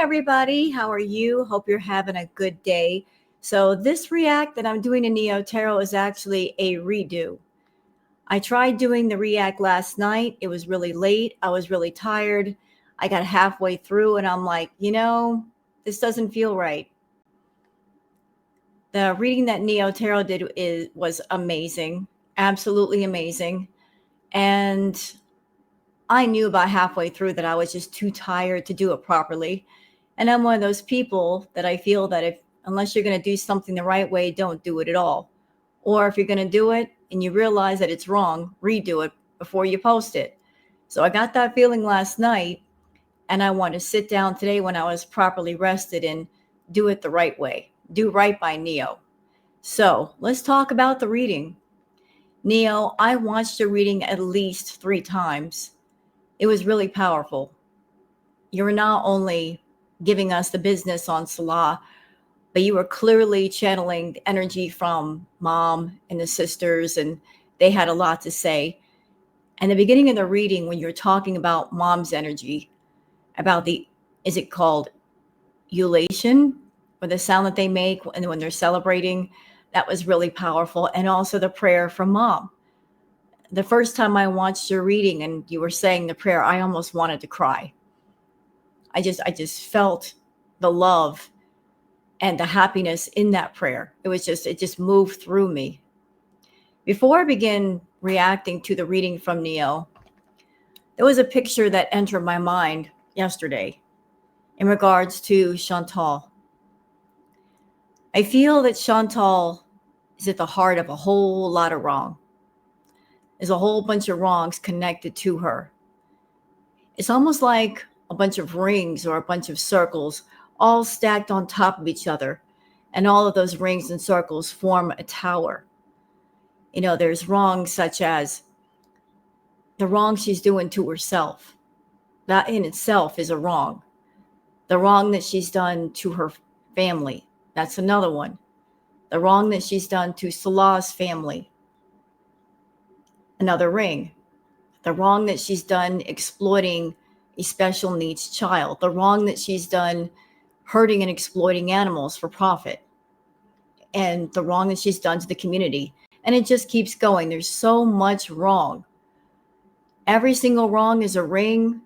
everybody. How are you? Hope you're having a good day. So, this react that I'm doing in Neo Tarot is actually a redo. I tried doing the react last night. It was really late. I was really tired. I got halfway through and I'm like, this doesn't feel right. The reading that Neo Tarot did was amazing, absolutely amazing. And I knew about halfway through that I was just too tired to do it properly. And I'm one of those people that I feel that if unless you're going to do something the right way, don't do it at all. Or if you're going to do it and you realize that it's wrong, redo it before you post it. So I got that feeling last night, and I want to sit down today when I was properly rested and do it the right way. Do right by Neo. So let's talk about the reading. Neo, I watched your reading at least 3 times. It was really powerful. You're not only giving us the business on Salah, but you were clearly channeling the energy from mom and the sisters, and they had a lot to say. And the beginning of the reading, when you're talking about mom's energy, about is it called ululation, or the sound that they make when they're celebrating, that was really powerful. And also the prayer from mom. The first time I watched your reading and you were saying the prayer, I almost wanted to cry. I just felt the love and the happiness in that prayer. It just moved through me. Before I begin reacting to the reading from Neo, there was a picture that entered my mind yesterday in regards to Chantal. I feel that Chantal is at the heart of a whole lot of wrong. There's a whole bunch of wrongs connected to her. It's almost like a bunch of rings or a bunch of circles all stacked on top of each other. And all of those rings and circles form a tower. There's wrongs such as the wrong she's doing to herself. That in itself is a wrong. The wrong that she's done to her family. That's another one. The wrong that she's done to Salah's family. Another ring. The wrong that she's done exploiting a special needs child. The wrong that she's done hurting and exploiting animals for profit. And the wrong that she's done to the community. And it just keeps going. There's so much wrong. Every single wrong is a ring.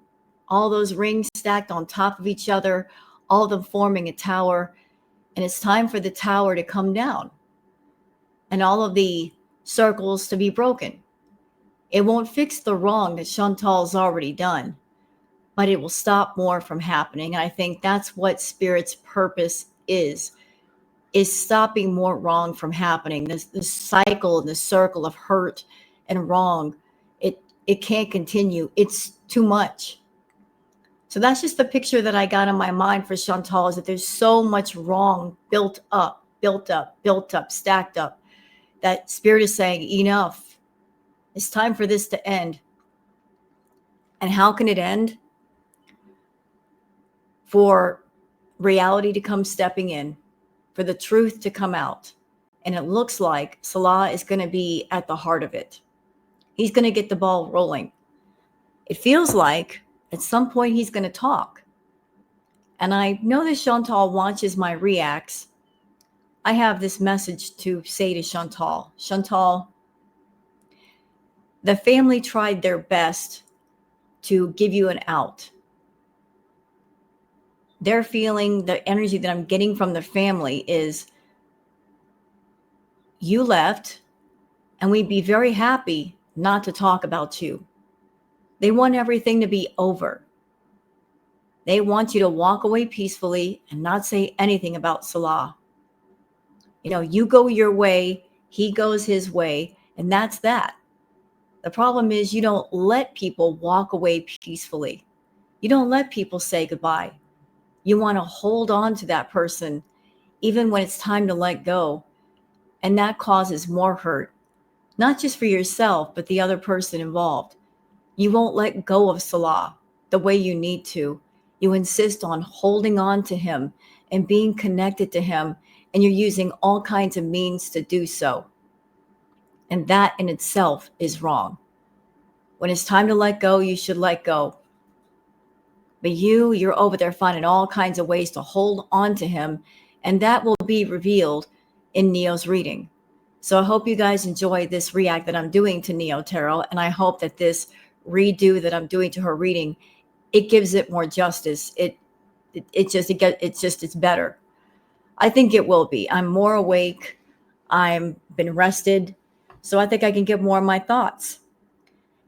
All those rings stacked on top of each other, all of them forming a tower. And it's time for the tower to come down and all of the circles to be broken. It won't fix the wrong that Chantal's already done, but it will stop more from happening. And I think that's what Spirit's purpose is stopping more wrong from happening. This cycle and the circle of hurt and wrong, it can't continue. It's too much. So that's just the picture that I got in my mind for Chantal, is that there's so much wrong built up, stacked up, that Spirit is saying, enough. It's time for this to end. And how can it end? For reality to come stepping in, for the truth to come out. And it looks like Salah is going to be at the heart of it. He's going to get the ball rolling. It feels like at some point he's going to talk. And I know that Chantal watches my reacts. I have this message to say to Chantal. Chantal, the family tried their best to give you an out. They're feeling the energy that I'm getting from the family is you left, and we'd be very happy not to talk about you. They want everything to be over. They want you to walk away peacefully and not say anything about Salah. You go your way, he goes his way, and that's that. The problem is you don't let people walk away peacefully. You don't let people say goodbye. You want to hold on to that person even when it's time to let go. And that causes more hurt, not just for yourself, but the other person involved. You won't let go of Salah the way you need to. You insist on holding on to him and being connected to him, and you're using all kinds of means to do so. And that in itself is wrong. When it's time to let go, you should let go. But you're over there finding all kinds of ways to hold on to him, and that will be revealed in Neo's reading. So I hope you guys enjoy this react that I'm doing to Neo Tarot, and I hope that this redo that I'm doing to her reading, it gives it more justice. It's better. I think it will be. I'm more awake. I'm been rested, so I think I can give more of my thoughts.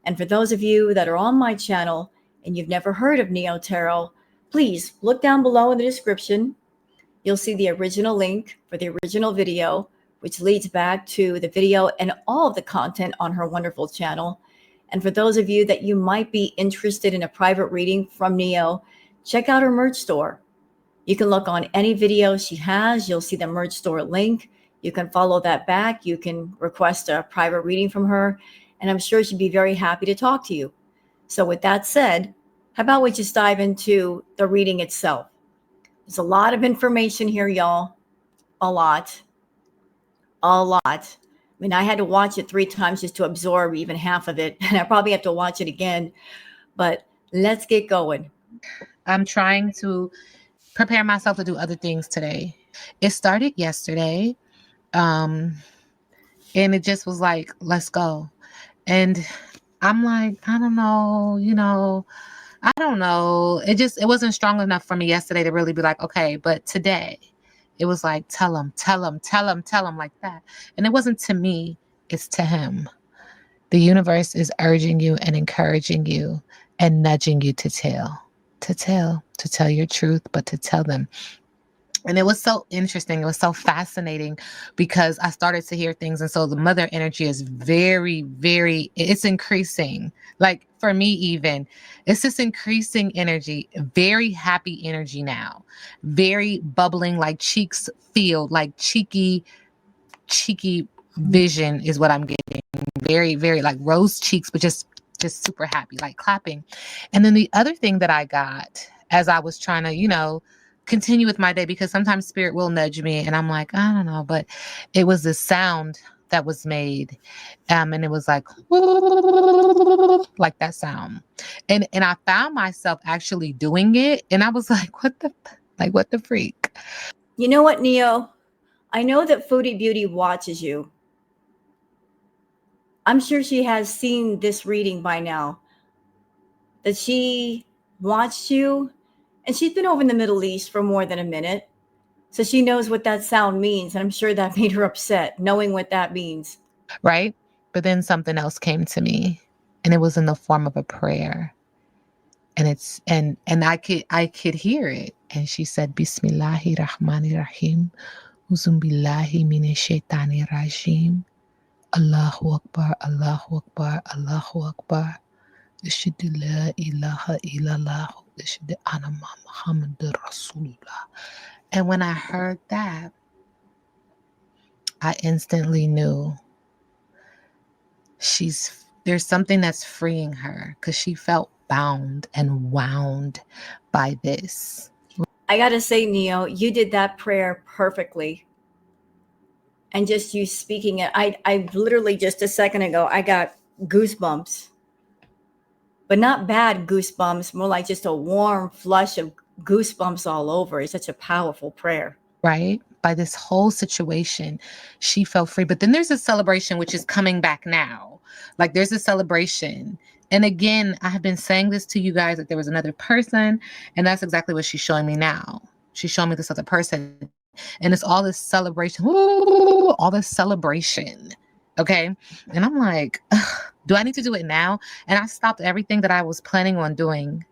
And for those of you that are on my channel and you've never heard of Neo Tarot, please look down below in the description. You'll see the original link for the original video, which leads back to the video and all of the content on her wonderful channel. And for those of you that you might be interested in a private reading from Neo, check out her merch store. You can look on any video she has. You'll see the merch store link. You can follow that back. You can request a private reading from her, and I'm sure she'd be very happy to talk to you. So with that said, how about we just dive into the reading itself? There's a lot of information here, y'all. A lot. A lot. I mean, I had to watch it 3 times just to absorb even half of it, and I probably have to watch it again. But let's get going. I'm trying to prepare myself to do other things today. It started yesterday, and it just was like, let's go. And I'm like, I don't know, I don't know. It wasn't strong enough for me yesterday to really be like, okay, but today it was like, tell him, tell him, tell him, tell him, like that. And it wasn't to me, it's to him. The universe is urging you and encouraging you and nudging you to tell your truth, but to tell them. And it was so interesting. It was so fascinating because I started to hear things. And so the mother energy is very, very, it's increasing. Like for me, even, it's this increasing energy, very happy energy now, very bubbling, like cheeks filled, like cheeky vision is what I'm getting. Very, very like rose cheeks, but just super happy, like clapping. And then the other thing that I got as I was trying to, continue with my day, because sometimes spirit will nudge me and I'm like, I don't know, but it was this sound that was made. And it was like that sound. And I found myself actually doing it. And I was like, what the freak? You know what, Neo? I know that Foodie Beauty watches you. I'm sure she has seen this reading by now. That she watched you, and she's been over in the Middle East for more than a minute. So she knows what that sound means. And I'm sure that made her upset, knowing what that means. Right? But then something else came to me, and it was in the form of a prayer. And it's and I could hear it. And she said, Bismillahir Rahmanir Rahim. Uzumbillahi minash shaitani rajim. Allahu Akbar, Allahu Akbar, Allahu Akbar. Ishhadu la ilaha illallah. Ishhadu anna Muhammadur Rasulullah. And when I heard that, I instantly knew there's something that's freeing her, because she felt bound and wound by this. I got to say, Neo, you did that prayer perfectly. And just you speaking it, I literally just a second ago, I got goosebumps. But not bad goosebumps, more like just a warm flush of goosebumps all over. It's such a powerful prayer. Right? By this whole situation, she felt free. But then there's a celebration, which is coming back now. Like there's a celebration. And again, I have been saying this to you guys, that there was another person, and that's exactly what she's showing me now. She's showing me this other person. And it's all this celebration, all this celebration. Okay. And I'm like, do I need to do it now? And I stopped everything that I was planning on doing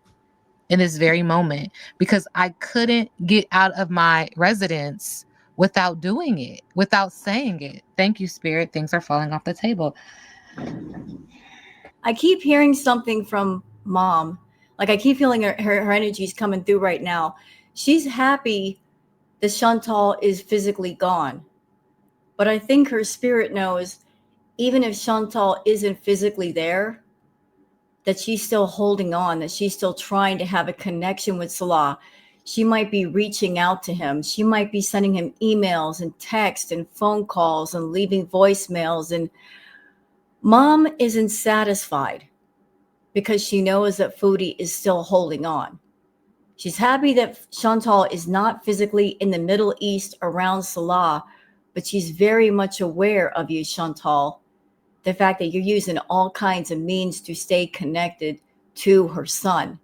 in this very moment, because I couldn't get out of my residence without doing it, without saying it. Thank you, Spirit. Things are falling off the table. I keep hearing something from Mom. Like I keep feeling her energy is coming through right now. She's happy that Chantal is physically gone. But I think her spirit knows, even if Chantal isn't physically there, that she's still holding on, that she's still trying to have a connection with Salah. She might be reaching out to him. She might be sending him emails and texts and phone calls and leaving voicemails. And Mom isn't satisfied because she knows that Foodie is still holding on. She's happy that Chantal is not physically in the Middle East around Salah, but she's very much aware of you, Chantal. The fact that you're using all kinds of means to stay connected to her son.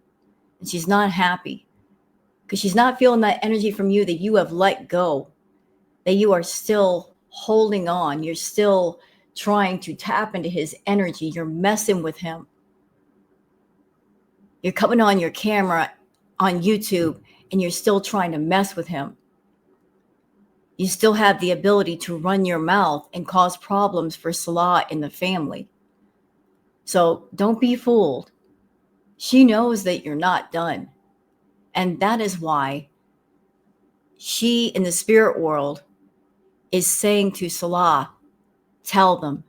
And she's not happy because she's not feeling that energy from you that you have let go, that you are still holding on. You're still trying to tap into his energy. You're messing with him. You're coming on your camera on YouTube and you're still trying to mess with him. You still have the ability to run your mouth and cause problems for Salah and the family. So don't be fooled. She knows that you're not done. And that is why she, in the spirit world, is saying to Salah, tell them.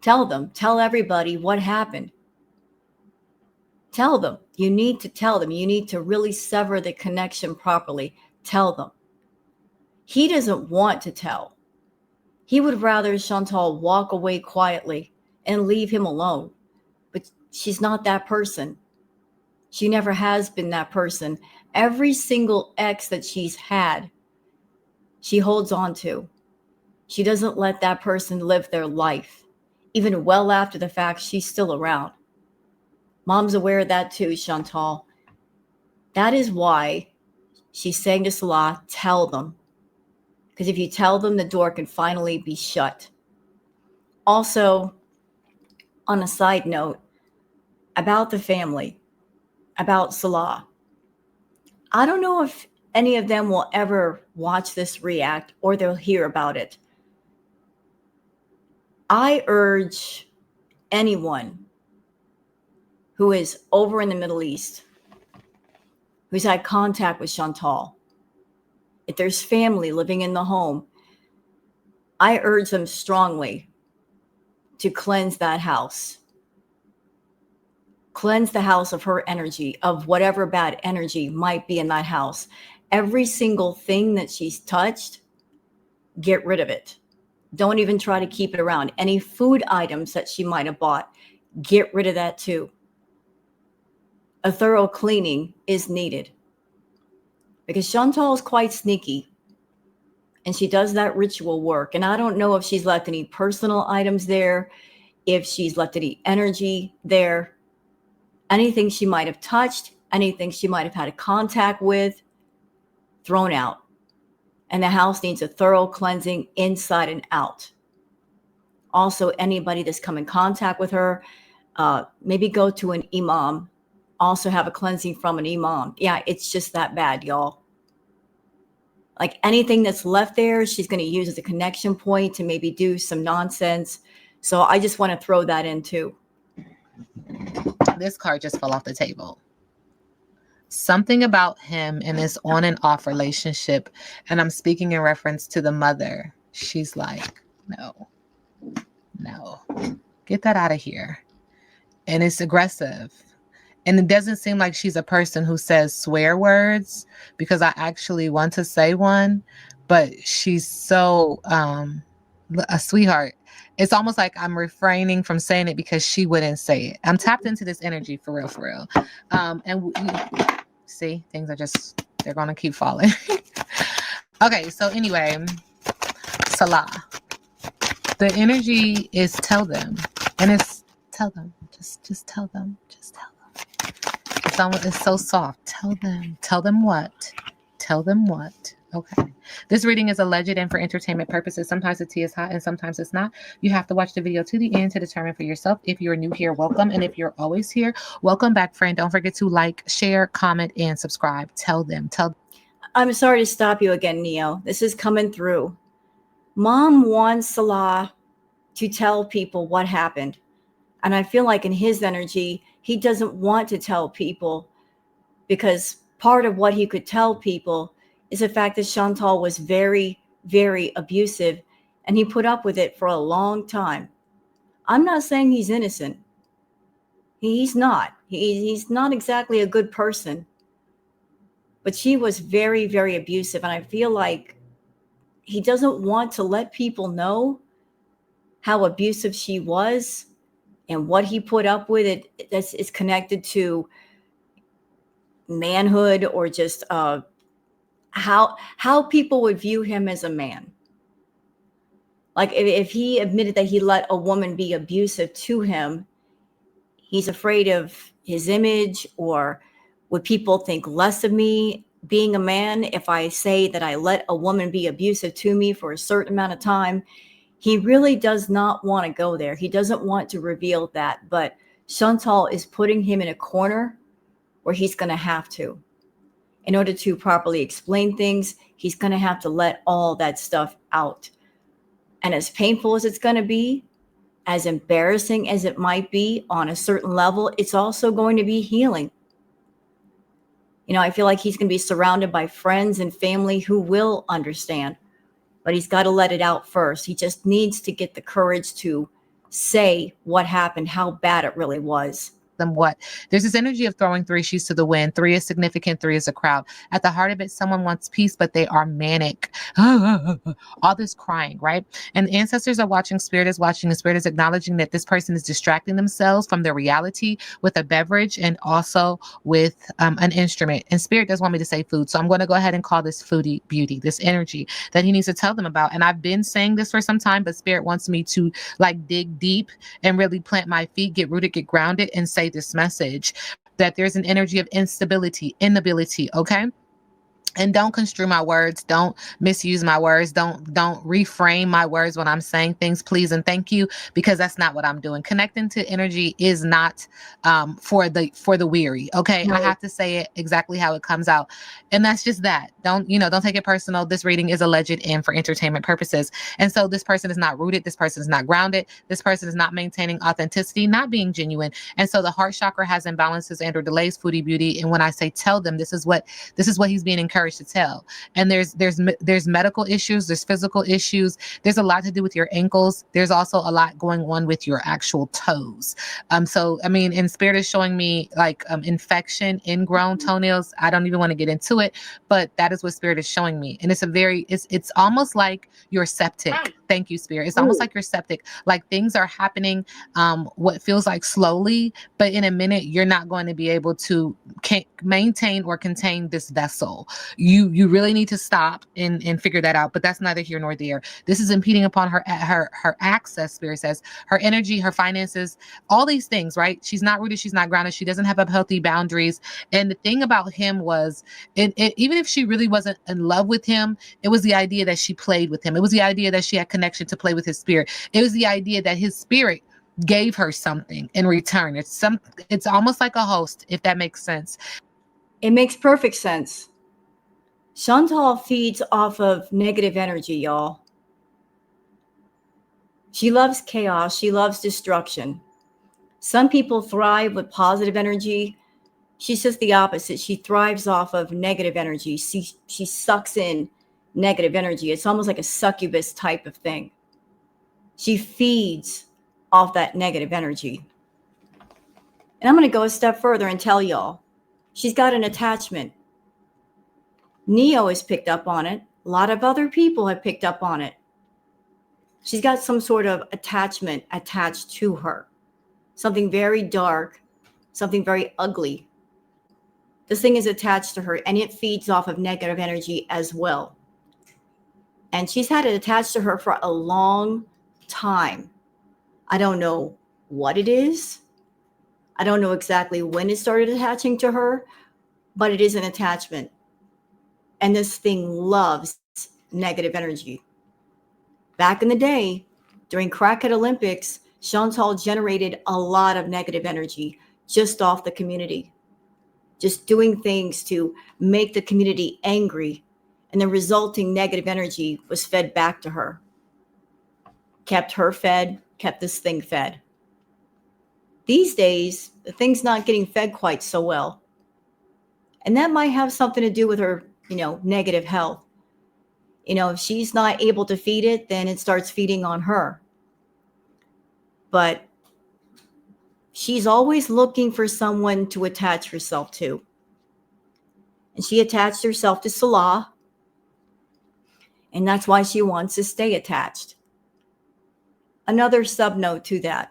Tell everybody what happened. Tell them. You need to tell them. You need to really sever the connection properly. Tell them. He doesn't want to tell. He would rather Chantal walk away quietly and leave him alone. But she's not that person. She never has been that person. Every single ex that she's had, she holds on to. She doesn't let that person live their life. Even well after the fact, she's still around. Mom's aware of that too, Chantal. That is why she's saying to Salah, tell them. Because if you tell them, the door can finally be shut. Also, on a side note, about the family, about Salah, I don't know if any of them will ever watch this react or they'll hear about it. I urge anyone who is over in the Middle East, who's had contact with Chantal, if there's family living in the home, I urge them strongly to cleanse that house. Cleanse the house of her energy, of whatever bad energy might be in that house. Every single thing that she's touched, get rid of it. Don't even try to keep it around. Any food items that she might have bought, get rid of that too. A thorough cleaning is needed because Chantal is quite sneaky and she does that ritual work. And I don't know if she's left any personal items there, if she's left any energy there, anything she might have touched, anything she might have had a contact with, thrown out. And the house needs a thorough cleansing inside and out. Also, anybody that's come in contact with her, maybe go to an imam. Also have a cleansing from an imam. Yeah, it's just that bad, y'all. Like anything that's left there, she's going to use as a connection point to maybe do some nonsense. So I just want to throw that in too. This card just fell off the table. Something about him and his on and off relationship, and I'm speaking in reference to the mother. She's like, no, get that out of here. And it's aggressive. And it doesn't seem like she's a person who says swear words, because I actually want to say one, but she's so a sweetheart. It's almost like I'm refraining from saying it because she wouldn't say it. I'm tapped into this energy for real. See, things are just, they're going to keep falling. Okay, so anyway, Salah. The energy is tell them. And it's tell them. Just tell them. Just tell them. It's so soft. Tell them. Tell them what? Tell them what? Okay. This reading is alleged and for entertainment purposes. Sometimes the tea is hot and sometimes it's not. You have to watch the video to the end to determine for yourself. If you're new here, welcome. And if you're always here, welcome back, friend. Don't forget to like, share, comment, and subscribe. Tell them. I'm sorry to stop you again, Neo. This is coming through. Mom wants Salah to tell people what happened. And I feel like in his energy, he doesn't want to tell people because part of what he could tell people is the fact that Chantal was very, very abusive and he put up with it for a long time. I'm not saying he's innocent. He's not. He's not exactly a good person. But she was very, very abusive. And I feel like he doesn't want to let people know how abusive she was and what he put up with. It's connected to manhood or just how people would view him as a man. Like if he admitted that he let a woman be abusive to him, he's afraid of his image, or would people think less of me being a man if I say that I let a woman be abusive to me for a certain amount of time? He really does not want to go there. He doesn't want to reveal that, but Chantal is putting him in a corner where he's going to have to. In order to properly explain things, he's going to have to let all that stuff out. And as painful as it's going to be, as embarrassing as it might be on a certain level, it's also going to be healing. You know, I feel like he's going to be surrounded by friends and family who will understand, but he's got to let it out first. He just needs to get the courage to say what happened, how bad it really was. Them what? There's this energy of throwing three shoes to the wind. Three is significant, three is a crowd. At the heart of it, someone wants peace, but they are manic. All this crying, right? And the ancestors are watching, spirit is watching, and spirit is acknowledging that this person is distracting themselves from their reality with a beverage and also with an instrument. And spirit does want me to say food. So I'm going to go ahead and call this foodie beauty, this energy that he needs to tell them about. And I've been saying this for some time, but spirit wants me to like dig deep and really plant my feet, get rooted, get grounded, and say this message that there's an energy of instability, inability, okay? And don't construe my words, don't misuse my words, don't reframe my words when I'm saying things, please and thank you, because that's not what I'm doing. Connecting to energy is not for the weary, okay? I Right. have to say it exactly how it comes out, and that's just that. Don't take it personal. This reading is alleged and for entertainment purposes, and so this person is not rooted, this person is not grounded, this person is not maintaining authenticity, not being genuine, and so the heart chakra has imbalances and or delays, foodie beauty. And when I say tell them, this is what he's being encouraged to tell. And there's medical issues, there's physical issues, there's a lot to do with your ankles, there's also a lot going on with your actual toes. So I mean, and spirit is showing me like infection, ingrown toenails. I don't even want to get into it, but that is what spirit is showing me. And it's almost like you're septic. Thank you, spirit. It's almost Ooh. like you're septic, like things are happening what feels like slowly, but in a minute you're not going to be able to maintain or contain this vessel. You really need to stop and figure that out, but that's neither here nor there. This is impeding upon her access, spirit says, her energy, her finances, all these things, right? She's not rooted, she's not grounded, she doesn't have up healthy boundaries. And the thing about him was, even if she really wasn't in love with him, it was the idea that she played with him. It was the idea that she had connection to play with his spirit. It was the idea that his spirit gave her something in return. It's almost like a host, if that makes sense. It makes perfect sense. Chantal feeds off of negative energy, y'all. She loves chaos. She loves destruction. Some people thrive with positive energy. She's just the opposite. She thrives off of negative energy. She sucks in negative energy. It's almost like a succubus type of thing. She feeds off that negative energy. And I'm going to go a step further and tell y'all, she's got an attachment. Neo has picked up on it. A lot of other people have picked up on it. She's got some sort of attachment attached to her. Something very dark, something very ugly. This thing is attached to her and it feeds off of negative energy as well. And she's had it attached to her for a long time. I don't know what it is. I don't know exactly when it started attaching to her, but it is an attachment. And this thing loves negative energy. Back in the day, during Crackhead Olympics, Chantal generated a lot of negative energy just off the community, just doing things to make the community angry. And the resulting negative energy was fed back to her, kept her fed, kept this thing fed. These days, the thing's not getting fed quite so well. And that might have something to do with her, negative health. If she's not able to feed it, then it starts feeding on her. But she's always looking for someone to attach herself to. And she attached herself to Salah. And that's why she wants to stay attached. Another subnote to that.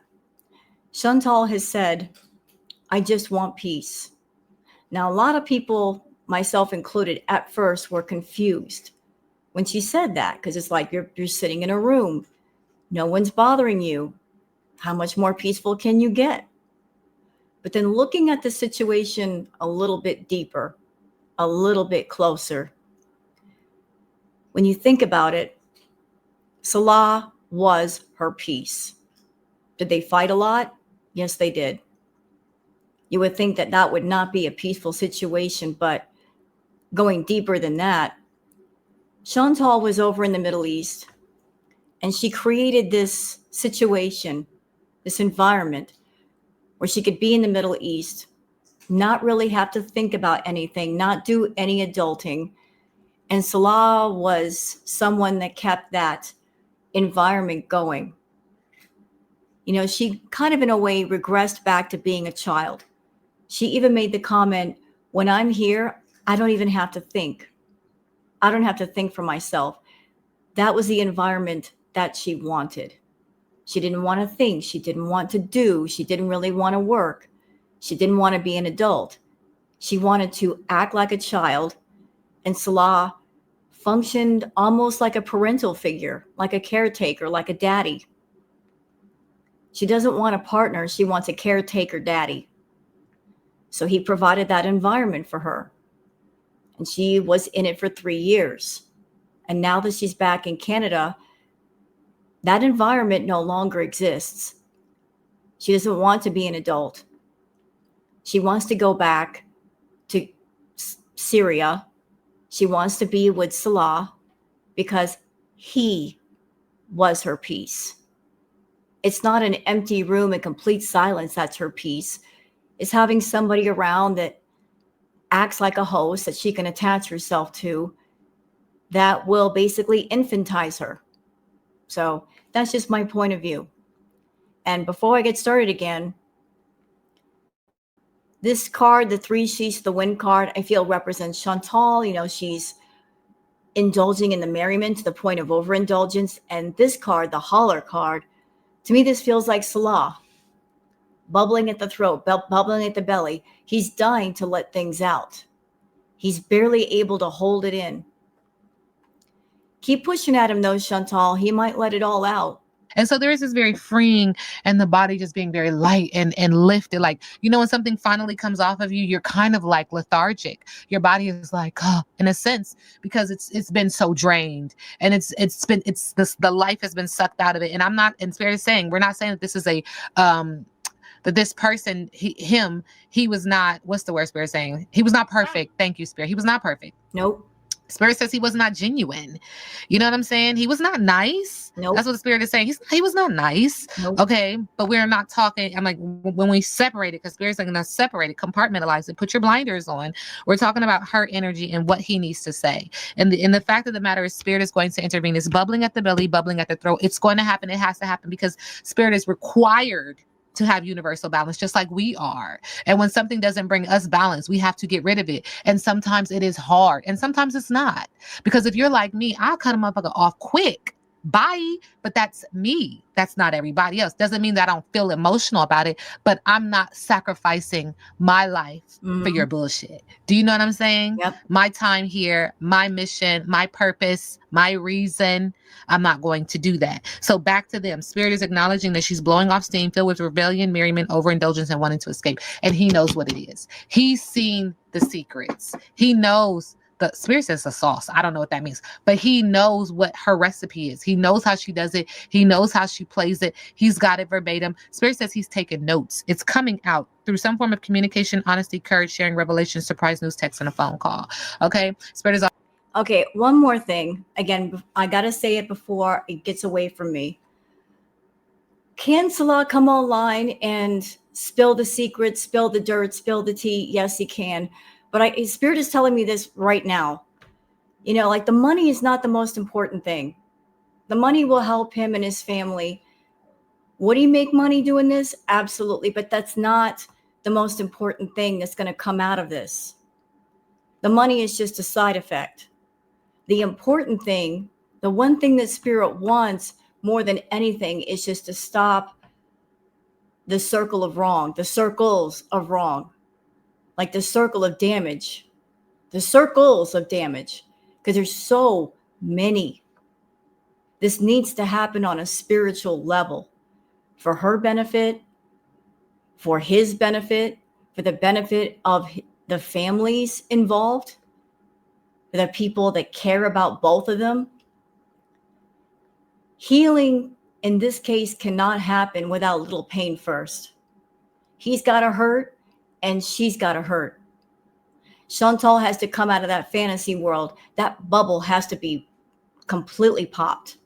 Chantal has said, I just want peace. Now, a lot of people, myself included, at first were confused when she said that, because it's like you're sitting in a room, no one's bothering you. How much more peaceful can you get? But then looking at the situation a little bit deeper, a little bit closer, when you think about it, Salah was her peace. Did they fight a lot? Yes, they did. You would think that that would not be a peaceful situation, but going deeper than that, Chantal was over in the Middle East and she created this situation, this environment where she could be in the Middle East, not really have to think about anything, not do any adulting. And Salah was someone that kept that environment going. You know, she kind of in a way regressed back to being a child. She even made the comment, when I'm here, I don't even have to think. I don't have to think for myself. That was the environment that she wanted. She didn't want to think. She didn't want to do. She didn't really want to work. She didn't want to be an adult. She wanted to act like a child. And Salah functioned almost like a parental figure, like a caretaker, like a daddy. She doesn't want a partner. She wants a caretaker daddy. So he provided that environment for her. And she was in it for 3 years. And now that she's back in Canada, that environment no longer exists. She doesn't want to be an adult. She wants to go back to Syria. She wants to be with Salah because he was her peace. It's not an empty room and complete silence that's her peace. It's having somebody around that acts like a host that she can attach herself to that will basically infantize her. So that's just my point of view. And before I get started again, this card, the 3 Sheets, the Wind card, I feel represents Chantal. You know, she's indulging in the merriment to the point of overindulgence. And this card, the Holler card, to me, this feels like Salah, bubbling at the throat, bubbling at the belly. He's dying to let things out. He's barely able to hold it in. Keep pushing at him though, Chantal. He might let it all out. And so there is this very freeing and the body just being very light and lifted. Like, you know, when something finally comes off of you, you're kind of like lethargic. Your body is like, oh, in a sense, because it's been so drained and the life has been sucked out of it. And I'm not, and Spirit is saying, we're not saying that this is a, that this person, he was not, what's the word Spirit saying? He was not perfect. Thank you, Spirit. He was not perfect. Nope. Spirit says he was not genuine. You know what I'm saying? He was not nice. Nope. That's what the Spirit is saying. He was not nice. Nope. Okay. But we're not talking. I'm like, when we separate it, because Spirit's like, not separate it, compartmentalize it, put your blinders on. We're talking about her energy and what he needs to say. And the fact of the matter is, Spirit is going to intervene. It's bubbling at the belly, bubbling at the throat. It's going to happen. It has to happen because Spirit is required to have universal balance, just like we are. And when something doesn't bring us balance, we have to get rid of it. And sometimes it is hard and sometimes it's not. Because if you're like me, I'll cut a motherfucker off quick. Bye. But that's me. That's not everybody else. Doesn't mean that I don't feel emotional about it, but I'm not sacrificing my life for your bullshit. Do you know what I'm saying? Yep. My time here, my mission, my purpose, my reason. I'm not going to do that. So back to them. Spirit is acknowledging that she's blowing off steam, filled with rebellion, merriment, overindulgence, and wanting to escape. And he knows what it is. He's seen the secrets. He knows. The Spirit says the sauce. I don't know what that means, but he knows what her recipe is. He knows how she does it. He knows how she plays it. He's got it verbatim. Spirit says he's taken notes. It's coming out through some form of communication, honesty, courage, sharing revelation, surprise news, text, and a phone call. Okay. Spirit is. Okay. One more thing. Again, I got to say it before it gets away from me. Can Salah come online and spill the secrets, spill the dirt, spill the tea? Yes, he can. But Spirit is telling me this right now. You know, like the money is not the most important thing. The money will help him and his family. Would he make money doing this? Absolutely. But that's not the most important thing that's going to come out of this. The money is just a side effect. The important thing, the one thing that Spirit wants more than anything is just to stop the circle of wrong, the circles of wrong. like the circle of damage, the circles of damage, because there's so many. This needs to happen on a spiritual level for her benefit, for his benefit, for the benefit of the families involved, for the people that care about both of them. Healing in this case cannot happen without a little pain first. He's got to hurt and she's got to hurt. Chantal has to come out of that fantasy world. That bubble has to be completely popped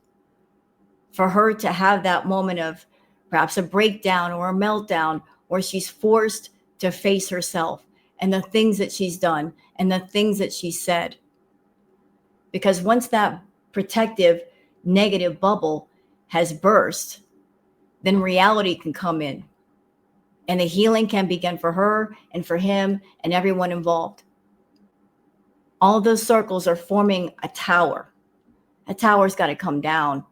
for her to have that moment of perhaps a breakdown or a meltdown, where she's forced to face herself and the things that she's done and the things that she said. Because once that protective negative bubble has burst, then reality can come in and the healing can begin for her and for him and everyone involved. All those circles are forming a tower. A tower's got to come down,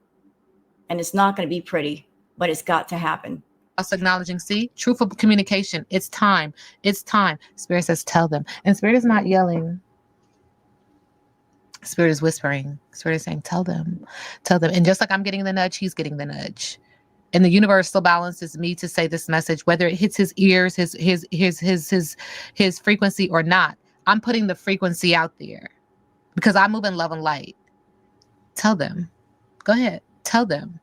and it's not going to be pretty, but it's got to happen. Also acknowledging, see, truthful communication. It's time. It's time. Spirit says, tell them. And Spirit is not yelling. Spirit is whispering. Spirit is saying, tell them. Tell them. And just like I'm getting the nudge, he's getting the nudge. And the universe still balances me to say this message, whether it hits his ears, his frequency or not. I'm putting the frequency out there because I move in love and light. Tell them. Go ahead. Tell them.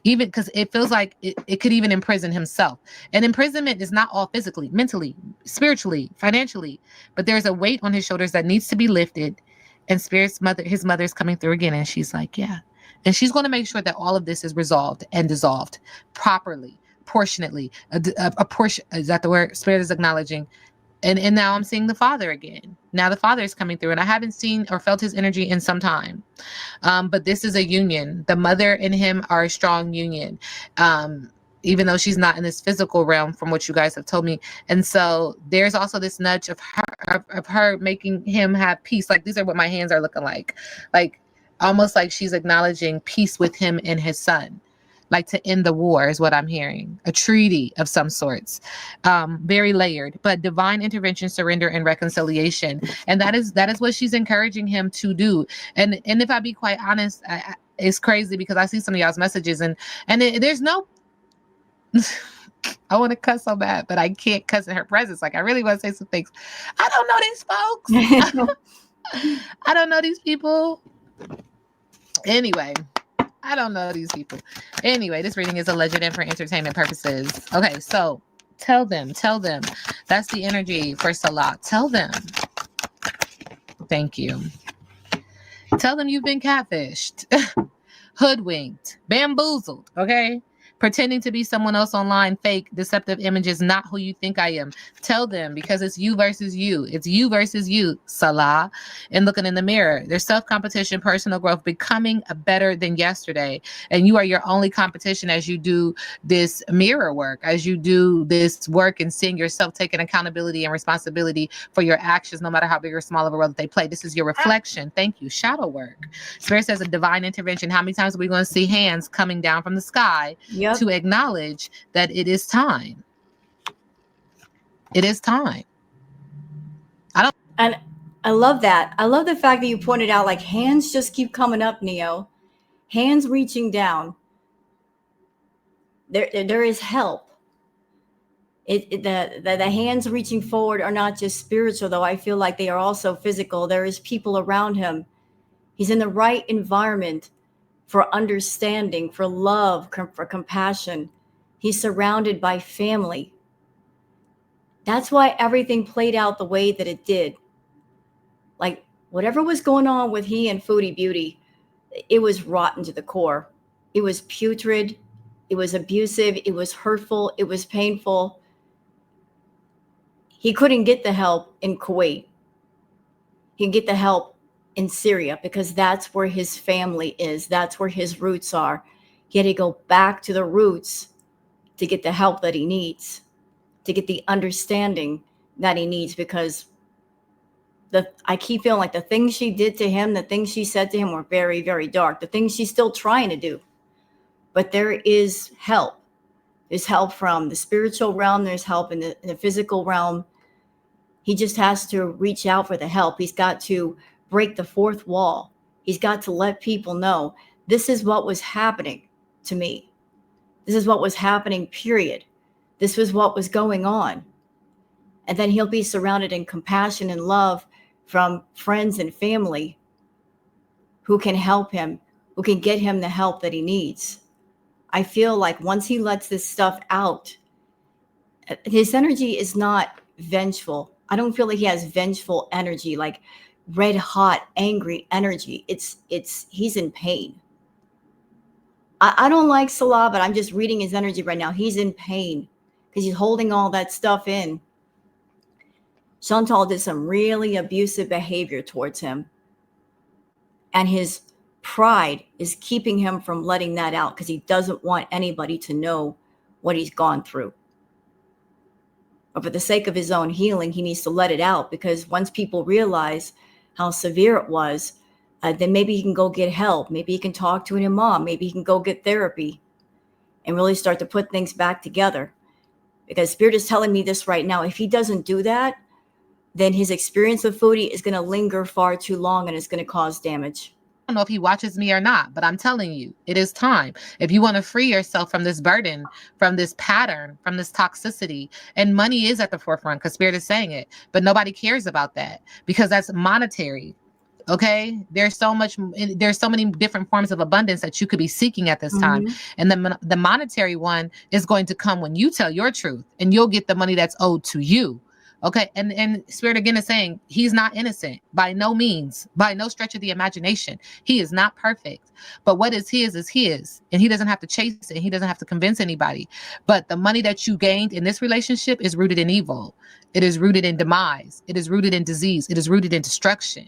Even because it feels like it could even imprison himself. And imprisonment is not all physically, mentally, spiritually, financially, but there's a weight on his shoulders that needs to be lifted. And Spirit's mother, his mother is coming through again. And she's like, yeah. And she's going to make sure that all of this is resolved and dissolved properly, proportionately. A portion, is that the word? Spirit is acknowledging. And now I'm seeing the Father again. Now the Father is coming through, and I haven't seen or felt his energy in some time. But this is a union. The mother and him are a strong union, even though she's not in this physical realm from what you guys have told me. And so there's also this nudge of her making him have peace. Like, these are what my hands are looking like almost like she's acknowledging peace with him and his son. Like to end the war is what I'm hearing. A treaty of some sorts. Very layered, but divine intervention, surrender, and reconciliation. And that is what she's encouraging him to do. And if I be quite honest, it's crazy because I see some of y'all's messages and there's no I want to cuss so bad, but I can't cuss in her presence. Like, I really want to say some things. I don't know these folks. I don't know these people. Anyway. I don't know these people. Anyway, this reading is alleged and for entertainment purposes. Okay, so tell them. That's the energy for Salah. Tell them. Thank you. Tell them you've been catfished, hoodwinked, bamboozled, okay? Pretending to be someone else online, fake, deceptive images, not who you think I am. Tell them, because it's you versus you. It's you versus you, Salah. And looking in the mirror, there's self-competition, personal growth, becoming better than yesterday. And you are your only competition as you do this mirror work, as you do this work and seeing yourself taking accountability and responsibility for your actions, no matter how big or small of a role that they play. This is your reflection. Thank you. Shadow work. Spirit says a divine intervention. How many times are we going to see hands coming down from the sky? Yep. To acknowledge that it is time. It is time. And I love that. I love the fact that you pointed out, like, hands just keep coming up, Neo. Hands reaching down. There is help. The hands reaching forward are not just spiritual, though. I feel like they are also physical. There is people around him. He's in the right environment for understanding, for love, for compassion. He's surrounded by family. That's why everything played out the way that it did. Like, whatever was going on with he and Foodie Beauty, it was rotten to the core. It was putrid. It was abusive. It was hurtful. It was painful. He couldn't get the help in Kuwait. He could get the help in Syria because that's where his family is. That's where his roots are. He had to go back to the roots to get the help that he needs, to get the understanding that he needs, because I keep feeling like the things she did to him, the things she said to him were very, very dark. The things she's still trying to do. But there is help. There's help from the spiritual realm. There's help in the physical realm. He just has to reach out for the help. He's got to break the fourth wall. He's got to let people know this is what was happening to me. This is what was happening, period. This was what was going on. And then he'll be surrounded in compassion and love from friends and family who can help him, who can get him the help that he needs. I feel like once he lets this stuff out, his energy is not vengeful. I don't feel like he has vengeful energy, like red hot, angry energy. It's he's in pain. I don't like Salah, but I'm just reading his energy right now. He's in pain because he's holding all that stuff in. Chantal did some really abusive behavior towards him. And his pride is keeping him from letting that out because he doesn't want anybody to know what he's gone through. But for the sake of his own healing, he needs to let it out, because once people realize how severe it was, then maybe he can go get help. Maybe he can talk to an imam. Maybe he can go get therapy and really start to put things back together. Because Spirit is telling me this right now. If he doesn't do that, then his experience of Foodie is going to linger far too long and it's going to cause damage. I don't know if he watches me or not, but I'm telling you, it is time. If you want to free yourself from this burden, from this pattern, from this toxicity, and money is at the forefront because Spirit is saying it, but nobody cares about that because that's monetary. Okay, there's so many different forms of abundance that you could be seeking at this time, and the monetary one is going to come when you tell your truth, and you'll get the money that's owed to you. Okay, and Spirit again is saying he's not innocent by no means, by no stretch of the imagination. He is not perfect, but what is his, and he doesn't have to chase it. He doesn't have to convince anybody. But the money that you gained in this relationship is rooted in evil. It is rooted in demise. It is rooted in disease. It is rooted in destruction.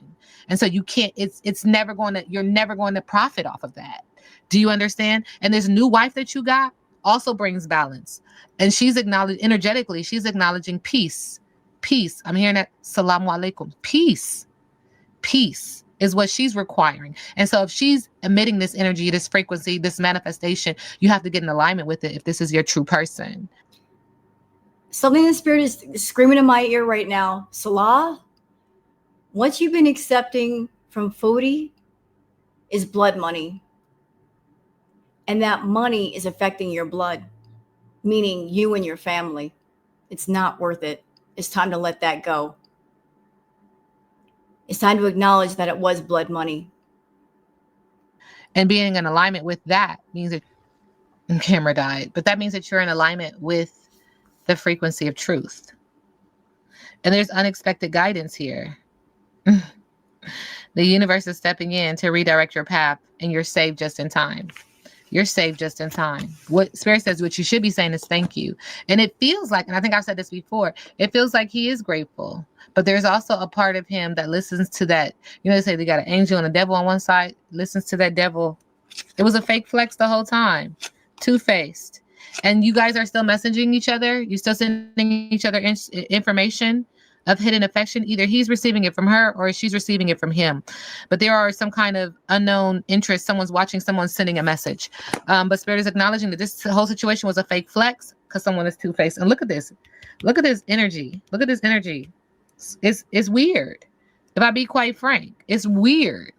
And so you can't. You're never going to profit off of that. Do you understand? And this new wife that you got also brings balance, and she's energetically. She's acknowledging peace. Peace. I'm hearing that. Salamu alaikum. Peace. Peace is what she's requiring. And so if she's emitting this energy, this frequency, this manifestation, you have to get in alignment with it if this is your true person. Something in the Spirit is screaming in my ear right now. Salah, what you've been accepting from Foodie is blood money. And that money is affecting your blood, meaning you and your family. It's not worth it. It's time to let that go. It's time to acknowledge that it was blood money. And being in alignment with that means that camera died, but that means that you're in alignment with the frequency of truth. And there's unexpected guidance here. The universe is stepping in to redirect your path, and you're saved just in time. You're saved just in time. What Spirit says, what you should be saying is thank you. And it feels like, and I think I've said this before, it feels like he is grateful. But there's also a part of him that listens to that. You know, they say they got an angel and a devil on one side, listens to that devil. It was a fake flex the whole time. Two-faced. And you guys are still messaging each other. You're still sending each other information of hidden affection. Either he's receiving it from her or she's receiving it from him. But there are some kind of unknown interest. Someone's watching, someone's sending a message. But Spirit is acknowledging that this whole situation was a fake flex because someone is two-faced. And look at this. Look at this energy. Look at this energy. It's weird. If I be quite frank, it's weird.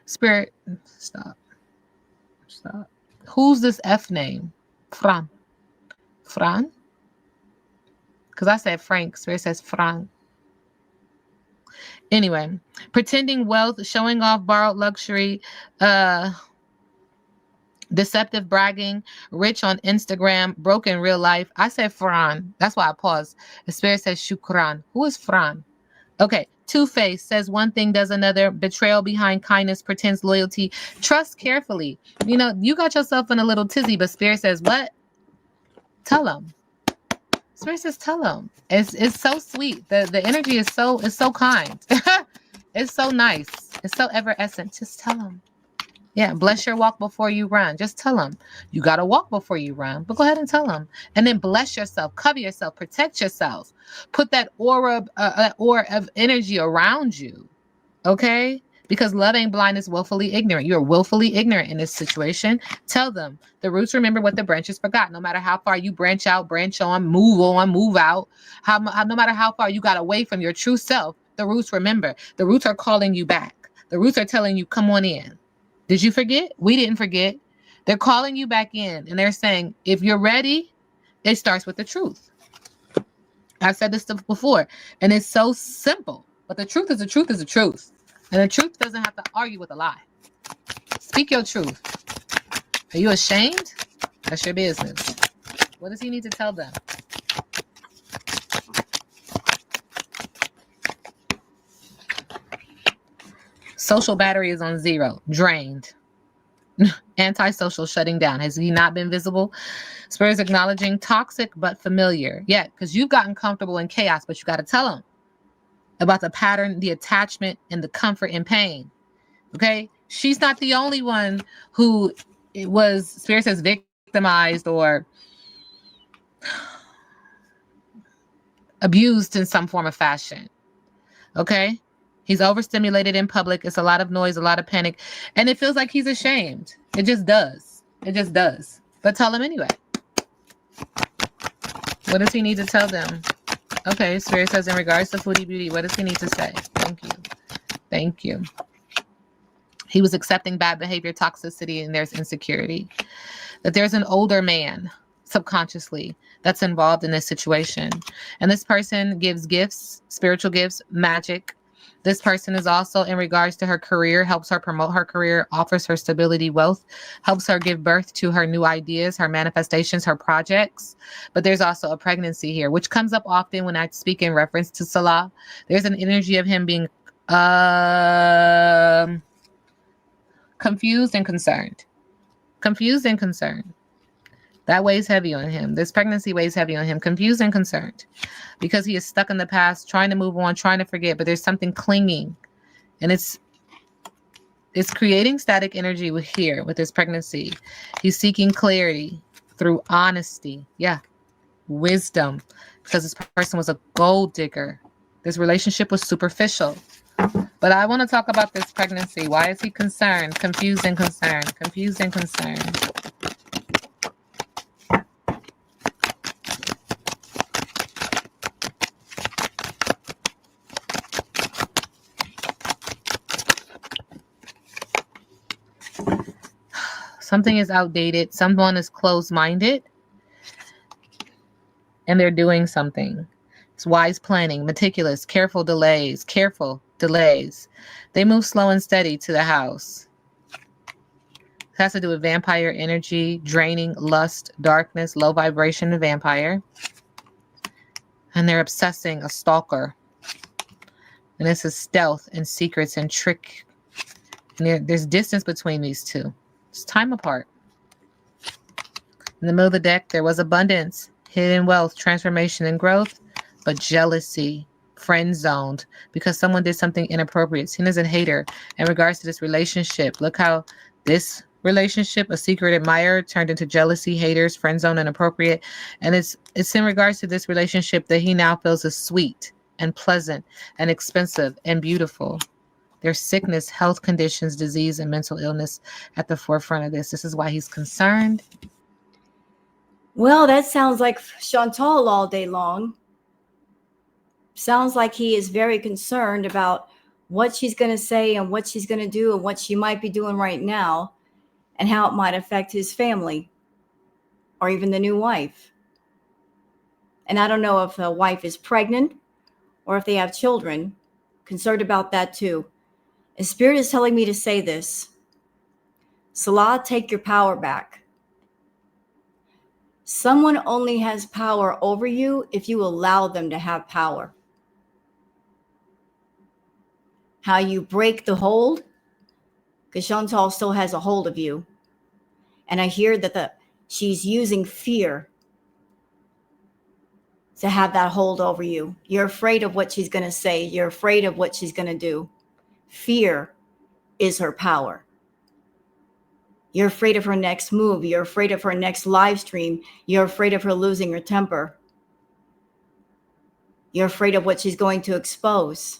Spirit, stop. Who's this F name? Fran. Because I said Frank, Spirit says Fran. Anyway, pretending wealth, showing off borrowed luxury, deceptive bragging, rich on Instagram, broke in real life. I said Fran. That's why I paused. The Spirit says Shukran. Who is Fran? Okay. Two-faced, says one thing, does another. Betrayal behind kindness, pretends loyalty. Trust carefully. You know, you got yourself in a little tizzy, but Spirit says what? Tell them. Spirit says tell them. It's so sweet. The energy is so kind. It's so nice. It's so ever-essent. Just tell them. Yeah, bless your walk before you run. Just tell them. You got to walk before you run, but go ahead and tell them. And then bless yourself, cover yourself, protect yourself. Put that aura of energy around you, okay? Because love ain't blind, is willfully ignorant. You're willfully ignorant in this situation. Tell them the roots remember what the branches forgot. No matter how far you branch out, branch on, move out, no matter how far you got away from your true self, the roots remember. The roots are calling you back. The roots are telling you, come on in. Did you forget? We didn't forget. They're calling you back in, and they're saying, if you're ready, it starts with the truth. I've said this stuff before, and it's so simple. But the truth is the truth is the truth. And the truth doesn't have to argue with a lie. Speak your truth. Are you ashamed? That's your business. What does he need to tell them? Social battery is on 0. Drained. Antisocial, shutting down. Has he not been visible? Spirit is acknowledging toxic but familiar. Yeah, because you've gotten comfortable in chaos, but you got to tell him about the pattern, the attachment, and the comfort and pain. Okay? She's not the only one who was, Spirit says, victimized or abused in some form of fashion. Okay? He's overstimulated in public. It's a lot of noise, a lot of panic. And it feels like he's ashamed. It just does. It just does. But tell him anyway. What does he need to tell them? Okay, Spirit says in regards to Foodie Beauty, what does he need to say? Thank you. Thank you. He was accepting bad behavior, toxicity, and there's insecurity. That there's an older man subconsciously that's involved in this situation. And this person gives gifts, spiritual gifts, magic. This person is also in regards to her career, helps her promote her career, offers her stability, wealth, helps her give birth to her new ideas, her manifestations, her projects. But there's also a pregnancy here, which comes up often when I speak in reference to Salah. There's an energy of him being confused and concerned. Confused and concerned. That weighs heavy on him. This pregnancy weighs heavy on him. Confused and concerned. Because he is stuck in the past, trying to move on, trying to forget, but there's something clinging. And it's creating static energy with this pregnancy. He's seeking clarity through honesty. Yeah. Wisdom. Because this person was a gold digger. This relationship was superficial. But I want to talk about this pregnancy. Why is he concerned? Confused and concerned. Confused and concerned. Something is outdated. Someone is closed-minded. And they're doing something. It's wise planning, meticulous, careful delays. They move slow and steady to the house. It has to do with vampire energy, draining, lust, darkness, low vibration, and vampire. And they're obsessing a stalker. And this is stealth and secrets and trick. And there's distance between these two. It's time apart. In the middle of the deck, there was abundance, hidden wealth, transformation, and growth, but jealousy, friend zoned, because someone did something inappropriate. Seen as a hater in regards to this relationship. Look how this relationship, a secret admirer, turned into jealousy, haters, friend zone, inappropriate. And it's in regards to this relationship that he now feels is sweet and pleasant and expensive and beautiful. There's sickness, health conditions, disease, and mental illness at the forefront of this. This is why he's concerned. Well, that sounds like Chantal all day long. Sounds like he is very concerned about what she's going to say and what she's going to do and what she might be doing right now and how it might affect his family or even the new wife. And I don't know if the wife is pregnant or if they have children. Concerned about that too. And Spirit is telling me to say this. Salah, take your power back. Someone only has power over you if you allow them to have power. How you break the hold, because Chantal still has a hold of you. And I hear that she's using fear to have that hold over you. You're afraid of what she's going to say. You're afraid of what she's going to do. Fear is her power. You're afraid of her next move. You're afraid of her next live stream. You're afraid of her losing her temper. You're afraid of what she's going to expose.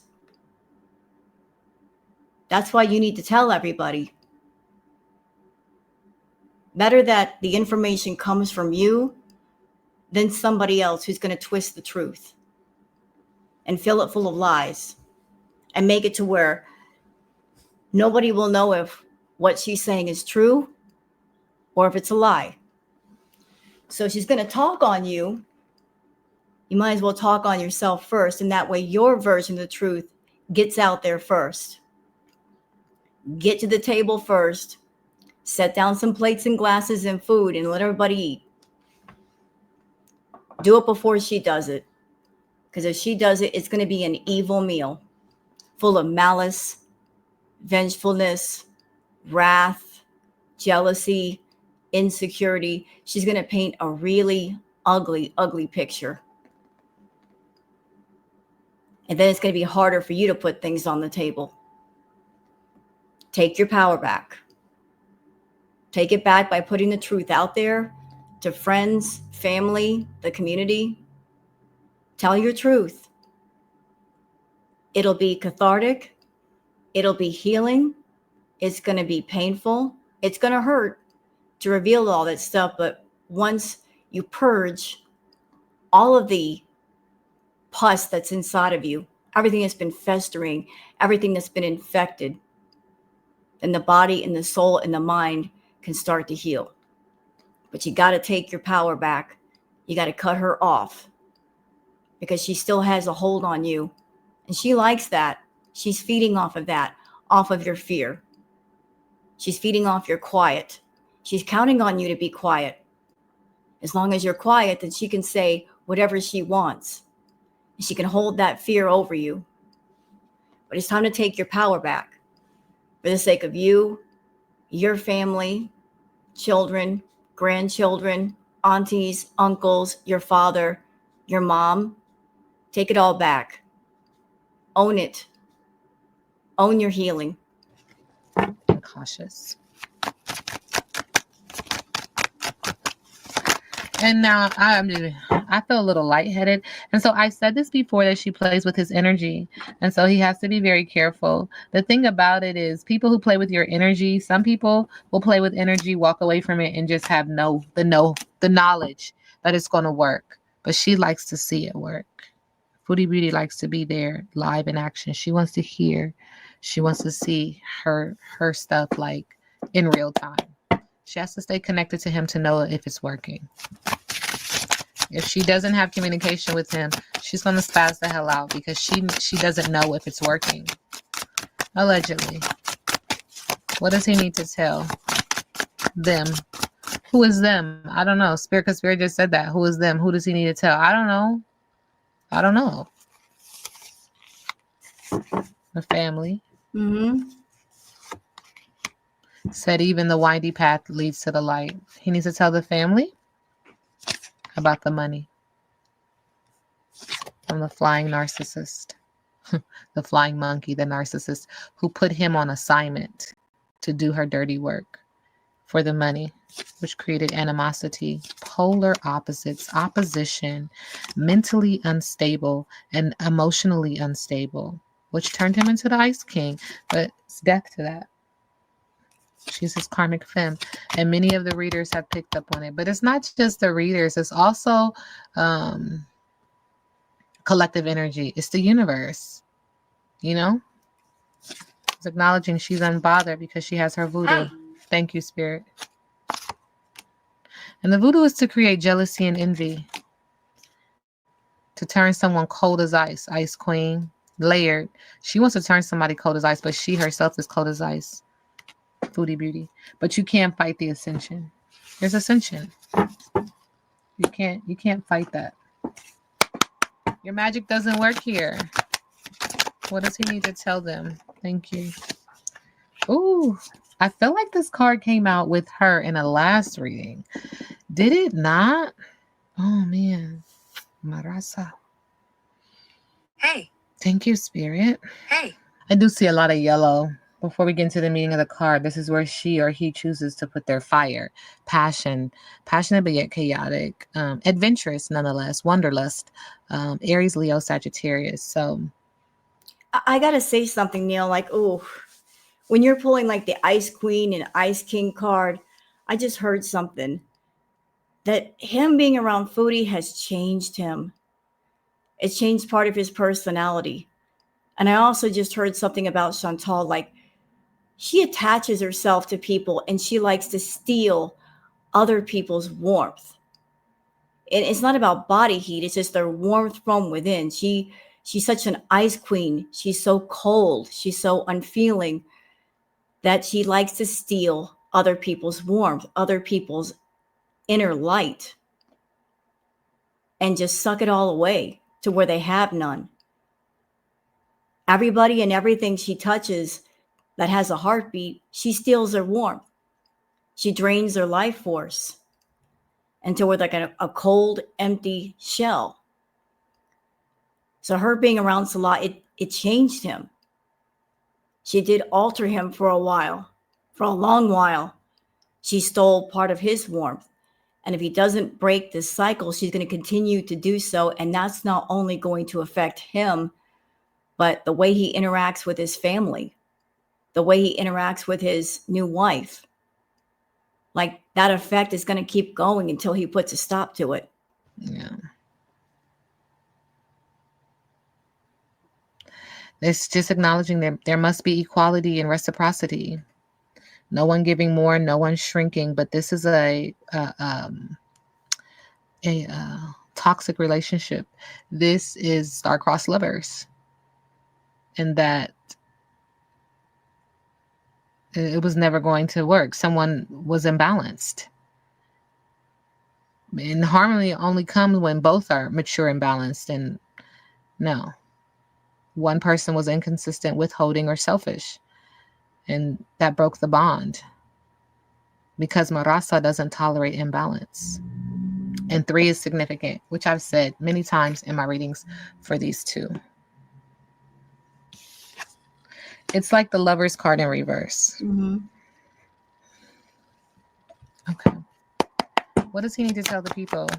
That's why you need to tell everybody. Better that the information comes from you than somebody else who's going to twist the truth and fill it full of lies and make it to where nobody will know if what she's saying is true or if it's a lie. So she's going to talk on you. You might as well talk on yourself first, and that way your version of the truth gets out there first. Get to the table first, set down some plates and glasses and food, and let everybody eat. Do it before she does it, because if she does it, it's going to be an evil meal full of malice, vengefulness, wrath, jealousy, insecurity. She's going to paint a really ugly, ugly picture. And then it's going to be harder for you to put things on the table. Take your power back. Take it back by putting the truth out there to friends, family, the community. Tell your truth. It'll be cathartic. It'll be healing. It's going to be painful. It's going to hurt to reveal all that stuff. But once you purge all of the pus that's inside of you, everything that's been festering, everything that's been infected, then the body and the soul and the mind can start to heal. But you got to take your power back. You got to cut her off because she still has a hold on you. And she likes that. She's feeding off of that, off of your fear. She's feeding off your quiet. She's counting on you to be quiet. As long as you're quiet, then she can say whatever she wants. And she can hold that fear over you. But it's time to take your power back for the sake of you, your family, children, grandchildren, aunties, uncles, your father, your mom. Take it all back. Own it. Own your healing. And cautious. And now I feel a little lightheaded. And so I said this before, that she plays with his energy. And so he has to be very careful. The thing about it is, people who play with your energy, some people will play with energy, walk away from it, and just have the knowledge that it's going to work. But she likes to see it work. Foodie Beauty likes to be there live in action. She wants to hear. She wants to see her stuff like in real time. She has to stay connected to him to know if it's working. If she doesn't have communication with him, she's going to spaz the hell out because she doesn't know if it's working. Allegedly. What does he need to tell them? Who is them? I don't know. Spirit, because Spirit just said that. Who is them? Who does he need to tell? I don't know. The family. Mm-hmm. Said even the windy path leads to the light. He needs to tell the family about the money from the flying narcissist, the flying monkey, the narcissist who put him on assignment to do her dirty work for the money, which created animosity, polar opposites, opposition, mentally unstable and emotionally unstable, which turned him into the Ice King. But it's death to that. She's his karmic femme, and many of the readers have picked up on it. But it's not just the readers, it's also collective energy. It's the universe, you know? It's acknowledging she's unbothered because she has her voodoo. Thank you, Spirit. And the voodoo is to create jealousy and envy, to turn someone cold as ice. Ice Queen, layered. She wants to turn somebody cold as ice, but she herself is cold as ice. Foodie Beauty. But you can't fight the ascension. There's ascension. You can't fight that. Your magic doesn't work here. What does he need to tell them? Thank you. Ooh, I feel like this card came out with her in a last reading. Did it not? Oh man. Marasa. Hey. Thank you, Spirit. Hey. I do see a lot of yellow. Before we get into the meaning of the card, this is where she or he chooses to put their fire, passionate but yet chaotic, adventurous nonetheless, wanderlust, Aries, Leo, Sagittarius. So I got to say something, Neil, like, oh, when you're pulling like the Ice Queen and Ice King card, I just heard something that him being around Foodie has changed him. It's changed part of his personality. And I also just heard something about Chantal, like she attaches herself to people and she likes to steal other people's warmth. And it's not about body heat, it's just their warmth from within. She's such an ice queen. She's so cold, she's so unfeeling that she likes to steal other people's warmth, other people's inner light, and just suck it all away to where they have none. Everybody and everything she touches that has a heartbeat, she steals their warmth. She drains their life force until we're like a cold, empty shell. So her being around Salah, it changed him. She did alter him for a while, for a long while. She stole part of his warmth. And if he doesn't break this cycle, she's going to continue to do so. And that's not only going to affect him, but the way he interacts with his family, the way he interacts with his new wife. Like that effect is going to keep going until he puts a stop to it. Yeah. It's just acknowledging that there must be equality and reciprocity. No one giving more, no one shrinking. But this is a toxic relationship. This is star-crossed lovers, and that it was never going to work. Someone was imbalanced. And harmony only comes when both are mature and balanced. And no, one person was inconsistent, withholding, or selfish. And that broke the bond. Because Marasa doesn't tolerate imbalance. And 3 is significant, which I've said many times in my readings for these two. It's like the Lover's card in reverse. Mm-hmm. Okay. What does he need to tell the people?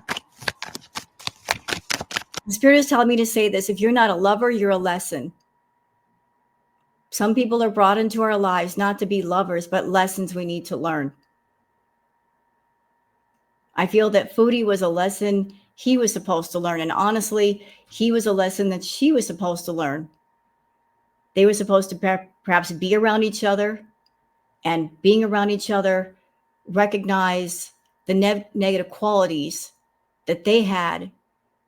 The Spirit is telling me to say this. If you're not a lover, you're a lesson. Some people are brought into our lives not to be lovers, but lessons we need to learn. I feel that Foodie was a lesson he was supposed to learn. And honestly, he was a lesson that she was supposed to learn. They were supposed to perhaps be around each other, and being around each other, recognize the negative qualities that they had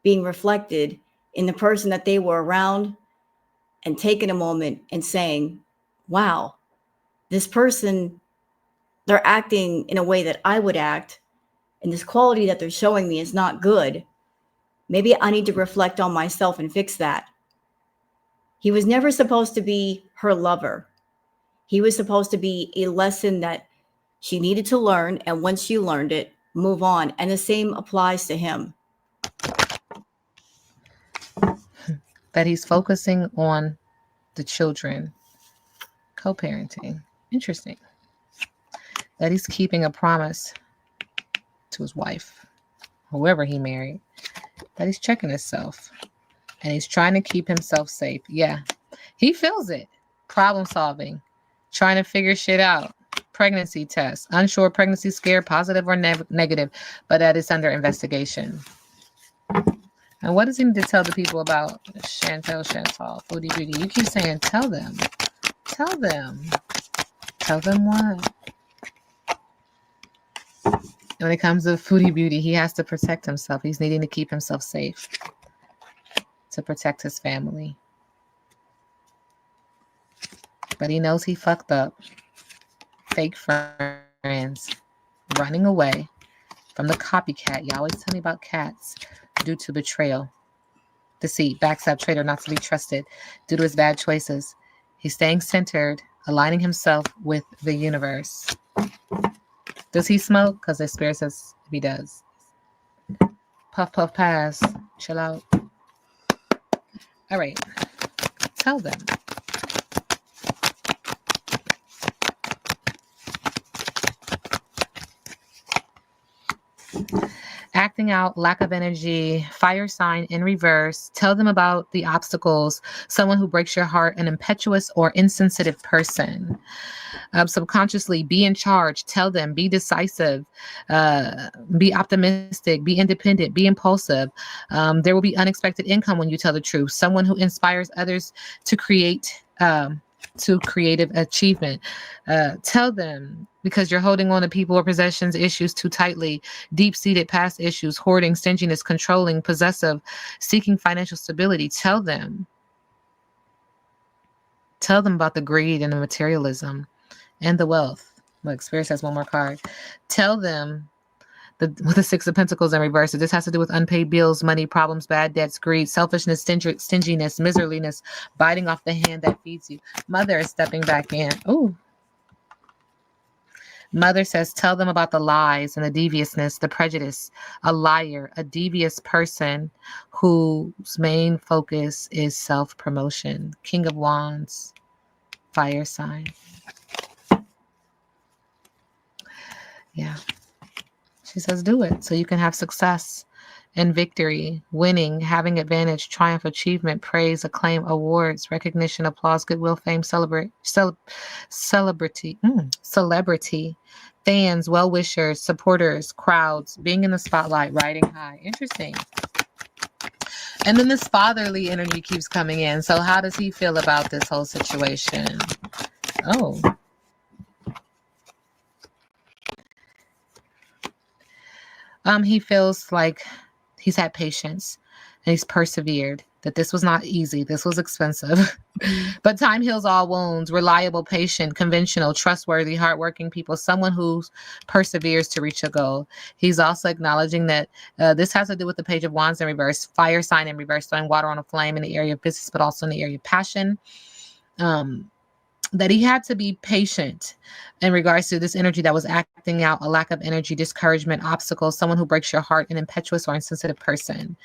being reflected in the person that they were around, and taking a moment and saying, wow, this person, they're acting in a way that I would act, and this quality that they're showing me is not good. Maybe I need to reflect on myself and fix that. He was never supposed to be her lover. He was supposed to be a lesson that she needed to learn, and once she learned it, move on. And the same applies to him. That he's focusing on the children. Co-parenting. Interesting. That he's keeping a promise to his wife, whoever he married. That he's checking himself. And he's trying to keep himself safe. Yeah. He feels it. Problem solving. Trying to figure shit out. Pregnancy test. Unsure pregnancy scare, positive or negative. But that is under investigation. And what does he need to tell the people about Chantal, Foodie Beauty? You keep saying, tell them. Tell them. Tell them what? When it comes to Foodie Beauty, he has to protect himself. He's needing to keep himself safe. To protect his family. But he knows he fucked up. Fake friends. Running away from the copycat. You always tell me about cats. Due to betrayal. Deceit. Backstab. Traitor. Not to be trusted. Due to his bad choices. He's staying centered. Aligning himself with the universe. Does he smoke? Because the Spirit says he does. Puff, puff, pass. Chill out. All right. Tell them. Acting acting out, lack of energy, fire sign in reverse. Tell them about the obstacles, someone who breaks your heart, an impetuous or insensitive person. Subconsciously, be in charge. Tell them, be decisive, be optimistic, be independent, be impulsive. There will be unexpected income when you tell the truth. Someone who inspires others to create. To creative achievement. Tell them, because you're holding on to people or possessions issues too tightly, deep-seated past issues, hoarding, stinginess, controlling, possessive, seeking financial stability. Tell them about the greed and the materialism and the wealth. Look, Spirit says one more card. Tell them with the Six of Pentacles in reverse. This has to do with unpaid bills, money problems, bad debts, greed, selfishness, stinginess, miserliness, biting off the hand that feeds you. Mother is stepping back in. Ooh. Mother says, tell them about the lies and the deviousness, the prejudice, a liar, a devious person whose main focus is self-promotion. King of Wands, fire sign. Yeah. She says, do it so you can have success and victory, winning, having advantage, triumph, achievement, praise, acclaim, awards, recognition, applause, goodwill, fame, celebrity, fans, well-wishers, supporters, crowds, being in the spotlight, riding high. Interesting. And then this fatherly energy keeps coming in. So how does he feel about this whole situation? Oh. He feels like he's had patience and he's persevered, that this was not easy. This was expensive, but time heals all wounds. Reliable, patient, conventional, trustworthy, hardworking people, someone who perseveres to reach a goal. He's also acknowledging that this has to do with the Page of Wands in reverse, fire sign in reverse, throwing water on a flame in the area of business, but also in the area of passion. That he had to be patient in regards to this energy that was acting out, a lack of energy, discouragement, obstacles, someone who breaks your heart, an impetuous or insensitive person.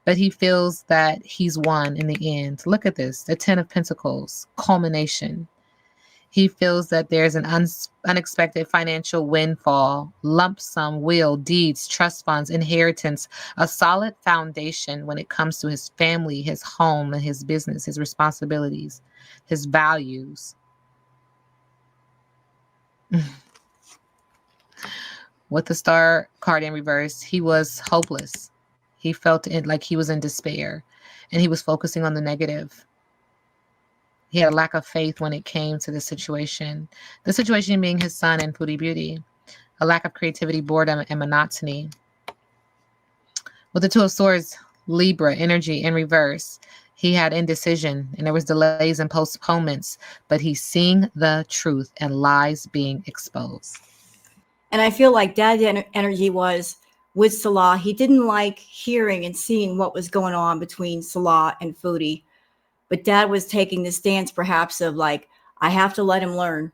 But he feels that he's won in the end. Look at this, the 10 of Pentacles, culmination. He feels that there's an unexpected financial windfall, lump sum, will, deeds, trust funds, inheritance, a solid foundation when it comes to his family, his home, and his business, his responsibilities, his values. With the Star card in reverse, he was hopeless. He felt like he was in despair, and he was focusing on the negative. He had a lack of faith when it came to the situation. The situation being his son and Foodie Beauty. A lack of creativity, boredom, and monotony. With the Two of Swords, Libra energy in reverse, he had indecision and there was delays and postponements, but he's seeing the truth and lies being exposed. And I feel like Dad's energy was with Salah. He didn't like hearing and seeing what was going on between Salah and Foodie. But Dad was taking the stance perhaps of like, I have to let him learn.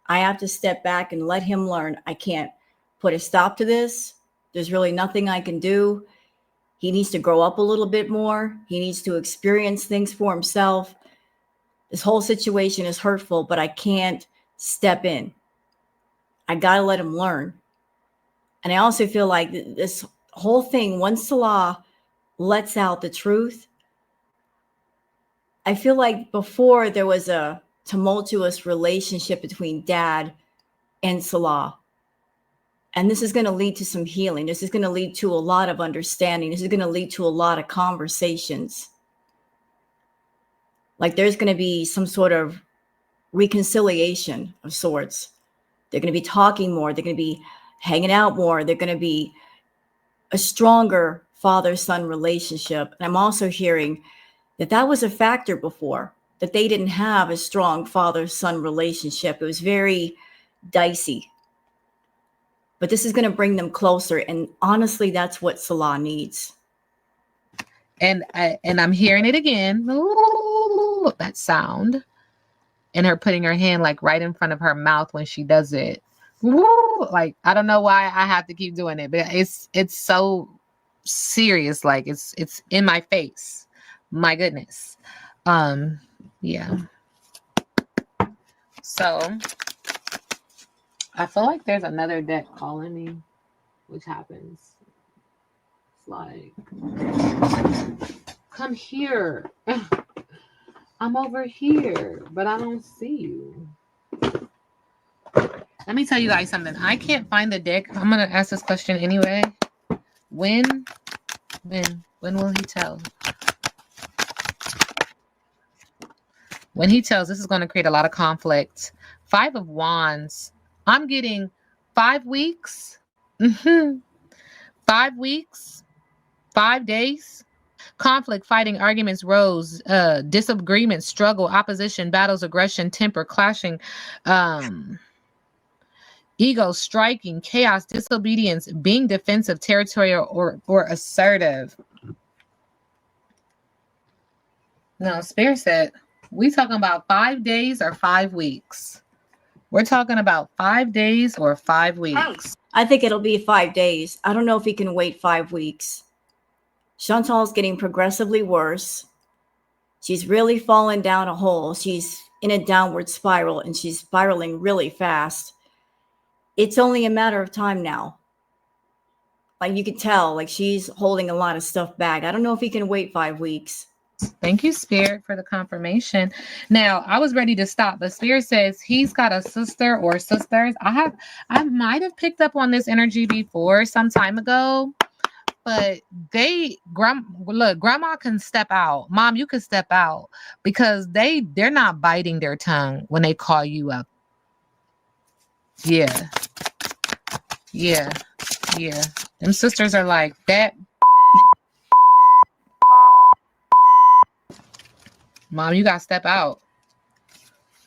I have to step back and let him learn. I can't put a stop to this. There's really nothing I can do. He needs to grow up a little bit more. He needs to experience things for himself. This whole situation is hurtful, but I can't step in. I got to let him learn. And I also feel like this whole thing, once Salah lets out the truth, I feel like before there was a tumultuous relationship between Dad and Salah. And this is going to lead to some healing. This is going to lead to a lot of understanding. This is going to lead to a lot of conversations. Like there's going to be some sort of reconciliation of sorts. They're going to be talking more. They're going to be hanging out more. They're going to be a stronger father-son relationship. And I'm also hearing that was a factor before, that they didn't have a strong father-son relationship. It was very dicey. But this is going to bring them closer. And honestly, that's what Salah needs. And I'm hearing it again. That sound. And her putting her hand like right in front of her mouth when she does it. Like, I don't know why I have to keep doing it, but it's so serious. Like it's in my face. My goodness. Yeah. So I feel like there's another deck calling me, which happens. Like, come here. I'm over here, but I don't see you. Let me tell you guys something. I can't find the deck. I'm gonna ask this question anyway. When will he tell? When he tells, this is going to create a lot of conflict. 5 of Wands. I'm getting 5 weeks. 5 weeks. 5 days. Conflict, fighting, arguments, rows, disagreement, struggle, opposition, battles, aggression, temper, clashing, ego, striking, chaos, disobedience, being defensive, territorial, or assertive. No, Spirit said, we talking about 5 days or 5 weeks? We're talking about 5 days or 5 weeks. I think it'll be 5 days. I don't know if he can wait 5 weeks. Chantal's getting progressively worse. She's really fallen down a hole. She's in a downward spiral, and she's spiraling really fast. It's only a matter of time now. Like, you could tell, like, she's holding a lot of stuff back. I don't know if he can wait 5 weeks. Thank you, Spirit, for the confirmation. Now, I was ready to stop, but Spirit says he's got a sister or sisters. I might have picked up on this energy before some time ago, but grandma can step out. Mom, you can step out, because they're not biting their tongue when they call you up. Yeah. Them sisters are like that. Mom, you gotta step out.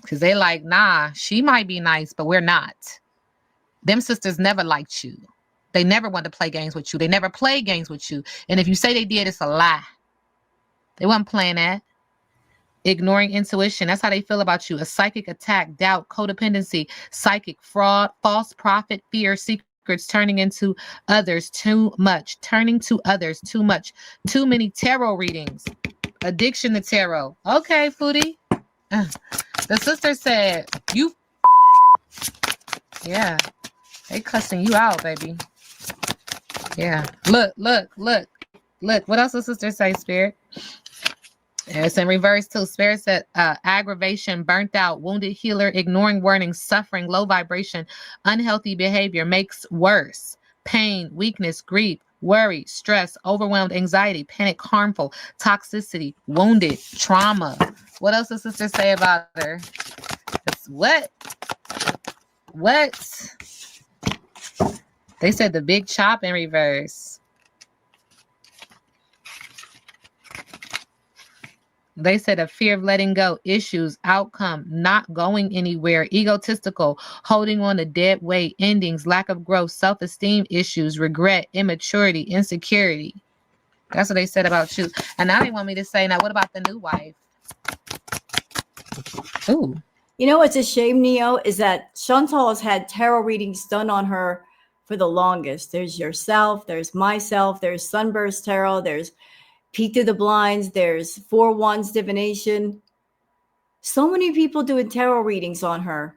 Because they like, nah, she might be nice, but we're not. Them sisters never liked you. They never wanted to play games with you. They never played games with you. And if you say they did, it's a lie. They wasn't playing that. Ignoring intuition. That's how they feel about you. A psychic attack, doubt, codependency, psychic fraud, false prophet, fear, secrets, turning into others too much. Turning to others too much. Too many tarot readings. Addiction to tarot. Okay, Foodie. The sister said, you. Yeah. They cussing you out, baby. Yeah. Look. What else does sister say, Spirit? It's in reverse too. Spirit said aggravation, burnt out, wounded healer, ignoring warnings, suffering, low vibration, unhealthy behavior makes worse. Pain, weakness, grief, worry, stress, overwhelmed, anxiety, panic, harmful, toxicity, wounded, trauma. What else does sister say about her? It's what? They said the big chop in reverse. They said a fear of letting go, issues, outcome, not going anywhere, egotistical, holding on to dead weight, endings, lack of growth, self-esteem issues, regret, immaturity, insecurity. That's what they said about you. And now they want me to say, now what about the new wife? Ooh. You know what's a shame, Neo, is that Chantal has had tarot readings done on her for the longest. There's yourself, there's myself, there's Sunburst Tarot, there's Peek Through the Blinds, there's 4 Wands Divination. So many people doing tarot readings on her.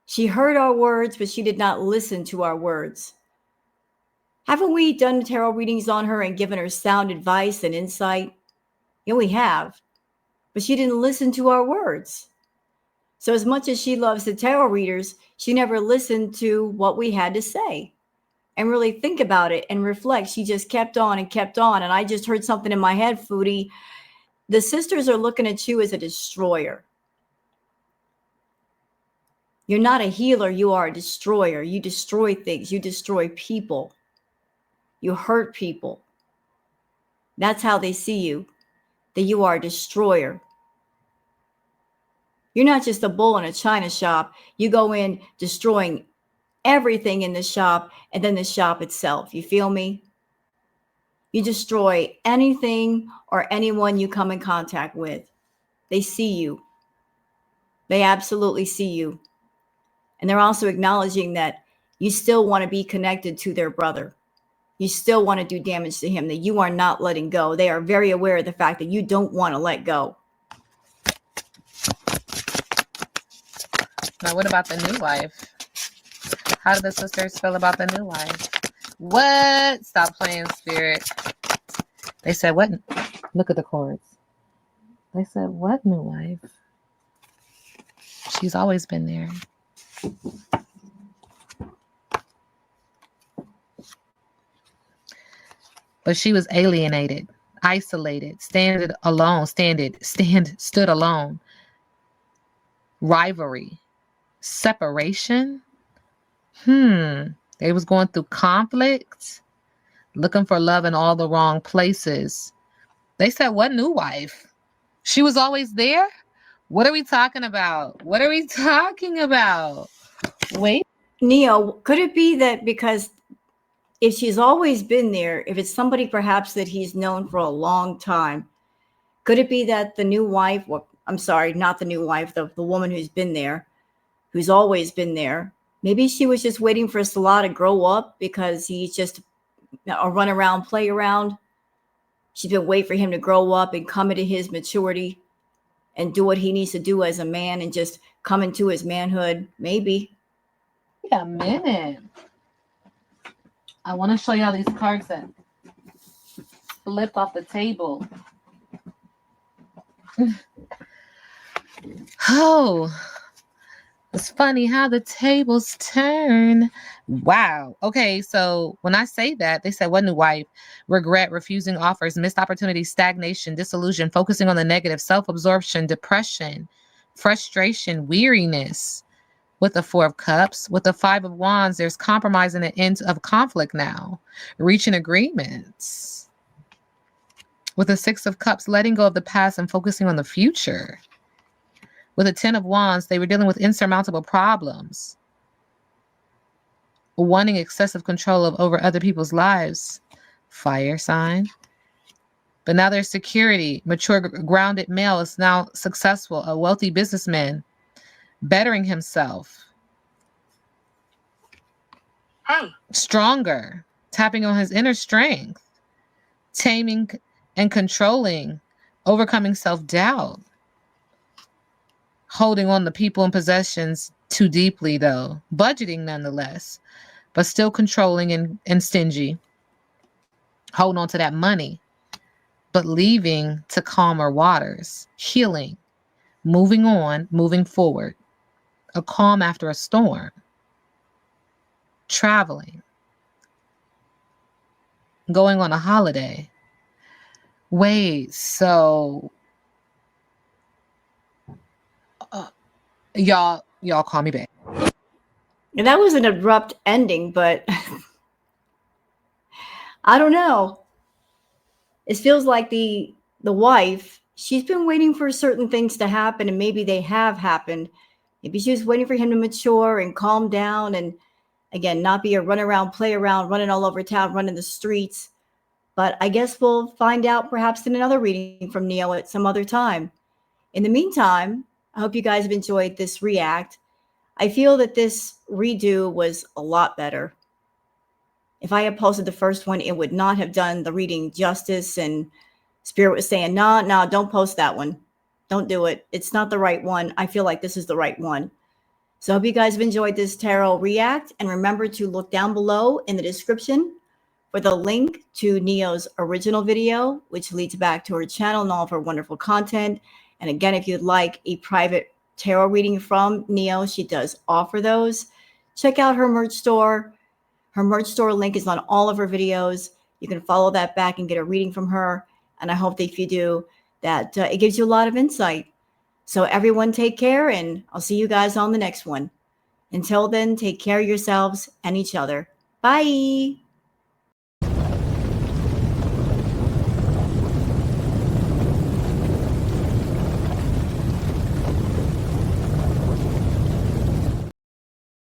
She heard our words, but she did not listen to our words. Haven't we done tarot readings on her and given her sound advice and insight? Yeah, we have. But she didn't listen to our words. So as much as she loves the tarot readers, she never listened to what we had to say and really think about it and reflect. She just kept on and kept on. And I just heard something in my head, Foodie. The sisters are looking at you as a destroyer. You're not a healer. You are a destroyer. You destroy things. You destroy people. You hurt people. That's how they see you, that you are a destroyer. You're not just a bull in a china shop. You go in destroying everything in the shop and then the shop itself. You feel me? You destroy anything or anyone you come in contact with. They see you. They absolutely see you. And they're also acknowledging that you still want to be connected to their brother. You still want to do damage to him, that you are not letting go. They are very aware of the fact that you don't want to let go. Now, what about the new wife? How do the sisters feel about the new wife? What? Stop playing, spirit. They said, what? Look at the cards. They said, what, new wife? She's always been there. But she was alienated, isolated, stood alone. Rivalry, separation. They was going through conflict, looking for love in all the wrong places. They said, what new wife? She was always there? What are we talking about? What are we talking about? Wait. Neo, could it be that because if she's always been there, if it's somebody perhaps that he's known for a long time, could it be that the new wife, well, I'm sorry, not the new wife, the woman who's been there, who's always been there, maybe she was just waiting for Salah to grow up because he's just a run around, play around. She's been waiting for him to grow up and come into his maturity and do what he needs to do as a man and just come into his manhood. Maybe. Wait a minute. I want to show y'all these cards that flipped off the table. Oh, it's funny how the tables turn. Wow. Okay, so when I say that, they said, what new wife? Regret, refusing offers, missed opportunities, stagnation, disillusion, focusing on the negative, self-absorption, depression, frustration, weariness. With the Four of Cups, with the Five of Wands, there's compromise and an end of conflict now, reaching agreements. With the Six of Cups, letting go of the past and focusing on the future. With the Ten of Wands, they were dealing with insurmountable problems, wanting excessive control over other people's lives. Fire sign. But now there's security. Mature, grounded male is now successful, a wealthy businessman, bettering himself. Hey. Stronger, tapping on his inner strength, taming and controlling, overcoming self-doubt, holding on to people and possessions too deeply, though, budgeting nonetheless, but still controlling and stingy, holding on to that money, but leaving to calmer waters, healing, moving on, moving forward, a calm after a storm, traveling, going on a holiday. Wait, so y'all call me back. And that was an abrupt ending, but I don't know. It feels like the wife, she's been waiting for certain things to happen, and maybe they have happened. Maybe she was waiting for him to mature and calm down and, again, not be a run around, play around, running all over town, running the streets. But I guess we'll find out perhaps in another reading from Neo at some other time. In the meantime, I hope you guys have enjoyed this react. I feel that this redo was a lot better. If I had posted the first one, it would not have done the reading justice, and Spirit was saying, no, don't post that one. Don't do it. It's not the right one. I feel like this is the right one. So I hope you guys have enjoyed this tarot react, and remember to look down below in the description for the link to Neo's original video, which leads back to her channel and all of her wonderful content. And again, if you'd like a private tarot reading from Neo, she does offer those. Check out her merch store. Her merch store link is on all of her videos. You can follow that back and get a reading from her. And I hope that if you do, that it gives you a lot of insight. So everyone take care, and I'll see you guys on the next one. Until then, take care of yourselves and each other. Bye.